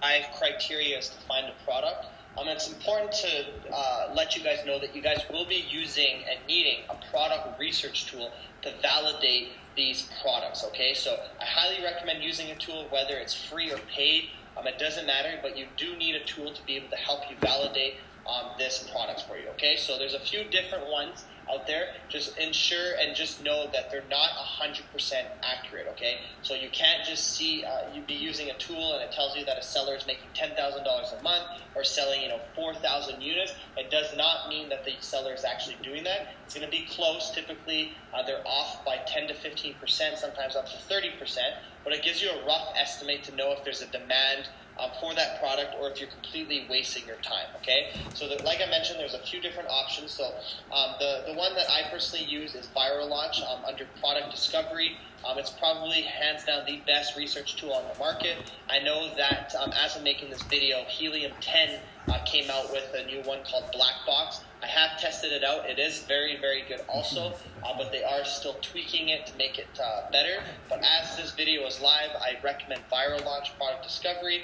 5 criteria to find a product. It's important to let you guys know that you guys will be using and needing a product research tool to validate these products, okay? So I highly recommend using a tool, whether it's free or paid. It doesn't matter, but you do need a tool to be able to help you validate this product for you, okay? So there's a few different ones out there. Just ensure and just know that they're not 100% accurate, okay? So you can't just see, you'd be using a tool and it tells you that a seller is making $10,000 a month or selling, 4,000 units. It does not mean that the seller is actually doing that. It's going to be close. Typically, they're off by 10 to 15%, sometimes up to 30%, but it gives you a rough estimate to know if there's a demand for that product or if you're completely wasting your time, okay? So like I mentioned, there's a few different options. So the one that I personally use is Viral Launch under product discovery. It's probably hands down the best research tool on the market. I know that as I'm making this video, Helium 10 came out with a new one called Black Box. I have tested it out. It is very, very good also, but they are still tweaking it to make it better. But as this video is live, I recommend Viral Launch Product Discovery.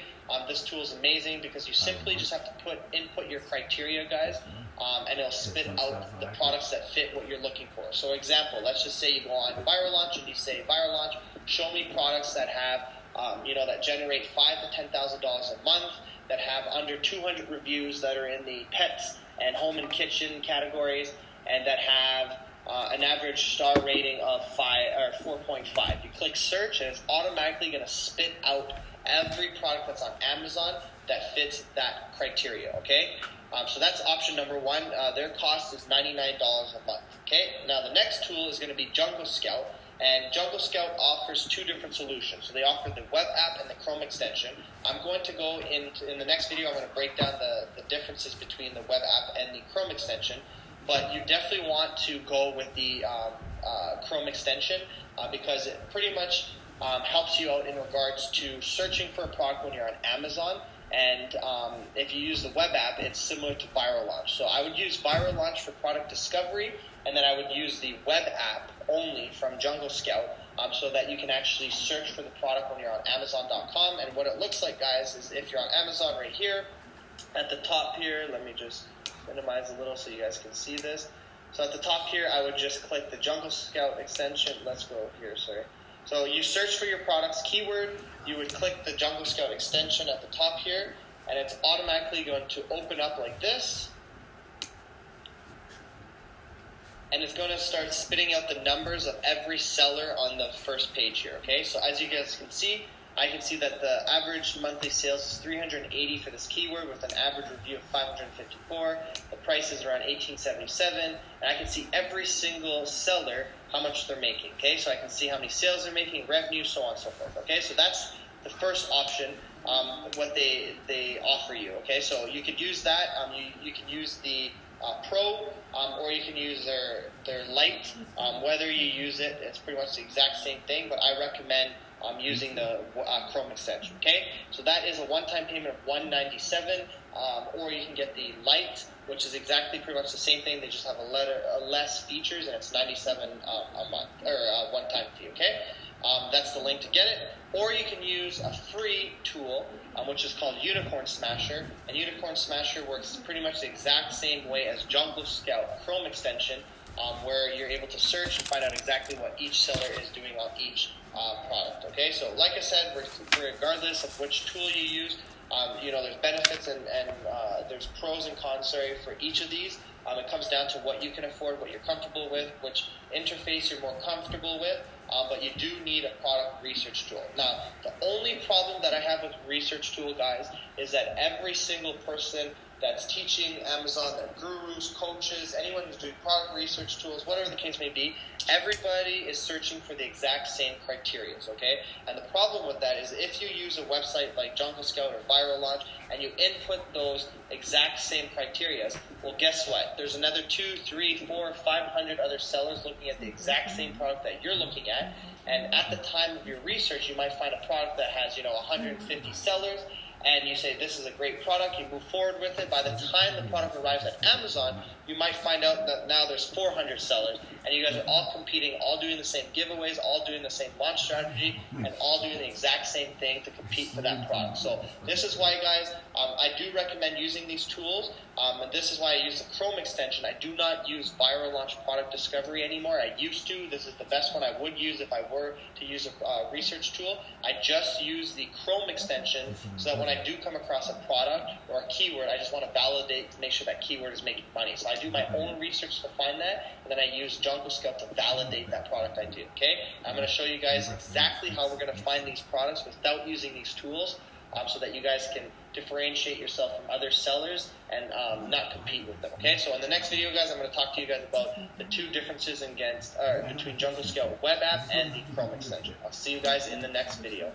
This tool is amazing because you simply just have to input your criteria, guys, and it'll spit out the products that fit what you're looking for. So example, let's just say you go on Viral Launch and you say, Viral Launch, show me products that have, that generate $5,000 to $10,000 a month, that have under 200 reviews, that are in the pets and home and kitchen categories, and that have an average star rating of 4.5. You click search and it's automatically going to spit out every product that's on Amazon that fits that criteria, okay? So that's option number one. Their cost is $99 a month, okay? Now the next tool is going to be Jungle Scout, and Jungle Scout offers two different solutions. So they offer the web app and the Chrome extension. I'm going to go in the next video, I'm going to break down the differences between the web app and the Chrome extension, but you definitely want to go with the Chrome extension because it pretty much helps you out in regards to searching for a product when you're on Amazon. And if you use the web app, it's similar to Viral Launch. So I would use Viral Launch for product discovery, and then I would use the web app only from Jungle Scout so that you can actually search for the product when you're on Amazon.com. And what it looks like, guys, is if you're on Amazon right here, at the top here, let me just minimize a little so you guys can see this. So at the top here, I would just click the Jungle Scout extension. Let's go here, sorry. So you search for your product's keyword, you would click the Jungle Scout extension at the top here, and it's automatically going to open up like this. And it's going to start spitting out the numbers of every seller on the first page here, okay? So as you guys can see, I can see that the average monthly sales is 380 for this keyword with an average review of 554. The price is around $18.77, and I can see every single seller, how much they're making, okay? So I can see how many sales they're making, revenue, so on and so forth, okay? So that's the first option, what they offer you, okay? So you could use that. You can use the Pro, or you can use their Lite. Whether you use it, it's pretty much the exact same thing, but I recommend using the Chrome extension, okay? So that is a one-time payment of $197, or you can get the Lite, which is exactly pretty much the same thing. They just have less features, and it's $97 a month, or a one-time fee, okay? That's the link to get it. Or you can use a free tool, which is called Unicorn Smasher. And Unicorn Smasher works pretty much the exact same way as Jungle Scout Chrome extension, where you're able to search and find out exactly what each seller is doing on each product, okay? So like I said, regardless of which tool you use, there's benefits and there's pros and cons, for each of these. It comes down to what you can afford, what you're comfortable with, which interface you're more comfortable with, but you do need a product research tool. Now, the only problem that I have with research tool, guys, is that every single person that's teaching Amazon, that gurus, coaches, anyone who's doing product research tools, whatever the case may be, everybody is searching for the exact same criteria, okay? And the problem with that is if you use a website like Jungle Scout or Viral Launch and you input those exact same criteria, well, guess what? There's another 2, 3, 4, 500 other sellers looking at the exact same product that you're looking at. And at the time of your research, you might find a product that has, 150 sellers, and you say, this is a great product, you move forward with it. By the time the product arrives at Amazon, you might find out that now there's 400 sellers, and you guys are all competing, all doing the same giveaways, all doing the same launch strategy, and all doing the exact same thing to compete for that product. So this is why, guys, I do recommend using these tools, and this is why I use the Chrome extension. I do not use Viral Launch Product Discovery anymore. I used to. This is the best one I would use if I were to use a research tool. I just use the Chrome extension so that when I do come across a product or a keyword, I just want to validate to make sure that keyword is making money. So I do my own research to find that, and then I use Jungle Scout to validate that product I do, okay? I'm going to show you guys exactly how we're going to find these products without using these tools, so that you guys can differentiate yourself from other sellers and not compete with them, okay? So in the next video, guys, I'm going to talk to you guys about the two differences between Jungle Scout web app and the Chrome extension. I'll see you guys in the next video.